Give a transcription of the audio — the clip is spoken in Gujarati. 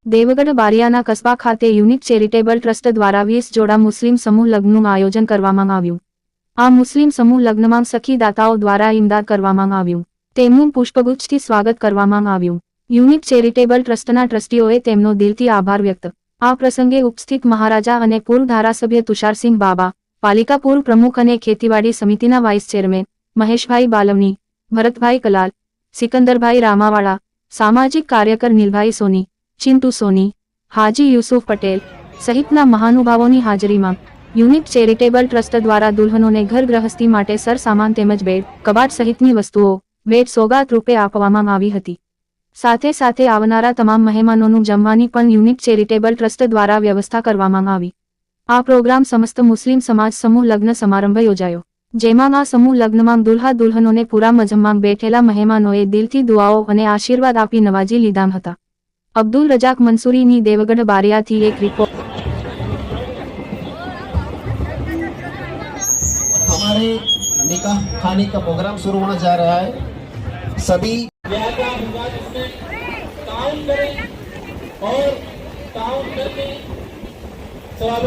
દેવગઢ બારિયાના કસ્બા ખાતે યુનિક ચેરિટેબલ ટ્રસ્ટ દ્વારા 20 જોડા મુસ્લિમ સમૂહ લગ્નનું આયોજન કરવામાં આવ્યું। આ મુસ્લિમ સમૂહ લગ્નમાં સખી દાતાઓ દ્વારા ઇમદાદ કરવામાં આવ્યું। તેમનું પુષ્પગુચ્છથી સ્વાગત કરવામાં આવ્યું। યુનિક ચેરિટેબલ ટ્રસ્ટના ટ્રસ્ટીઓએ તેમનો દિલથી આભાર વ્યક્ત। આ પ્રસંગે ઉપસ્થિત મહારાજા અને પૂર્વ ધારાસભ્ય તુષારસિંહ બાબા, પાલિકા પૂર્વ પ્રમુખ અને ખેતીવાડી સમિતિના વાઇસ ચેરમેન મહેશભાઈ બાલવની, ભરતભાઈ કલાલ, સિકંદરભાઈ રામાવાળા, સામાજિક કાર્યકર નીલભાઈ સોની, ચિંટુ સોની, હાજી યુસુફ પટેલ સહિતના મહાનુભાવોની હાજરીમાં યુનિક ચેરિટેબલ ટ્રસ્ટ દ્વારા દુલ્હનોને ઘર ગૃહસ્થી માટે સરસામાન તેમજ બેડ, કબાટ સહિતની વસ્તુઓ ભેટ સોગાત રૂપે આપવામાં આવી હતી। સાથે સાથે આવનારા તમામ મહેમાનોનું જમવાની પણ યુનિક ચેરિટેબલ ટ્રસ્ટ દ્વારા વ્યવસ્થા કરવામાં આવી। આ પ્રોગ્રામ સમસ્ત મુસ્લિમ સમાજ સમૂહ લગ્ન સમારંભ યોજાયો, જેમાં આ સમૂહ લગ્નમાં દુલ્હા દુલ્હનોને પૂરા મજમમાં બેઠેલા મહેમાનોએ દિલથી દુઆઓ અને આશીર્વાદ આપી નવાજી લીધા હતા। અબ્દુલ રજાક મંસૂરીની દેવગઢ બારિયાથી એક રિપોર્ટ। हमारे निकाह खाने का प्रोग्राम शुरू होने जा रहा है। सभी ताउन करें और ताउन करके सवाब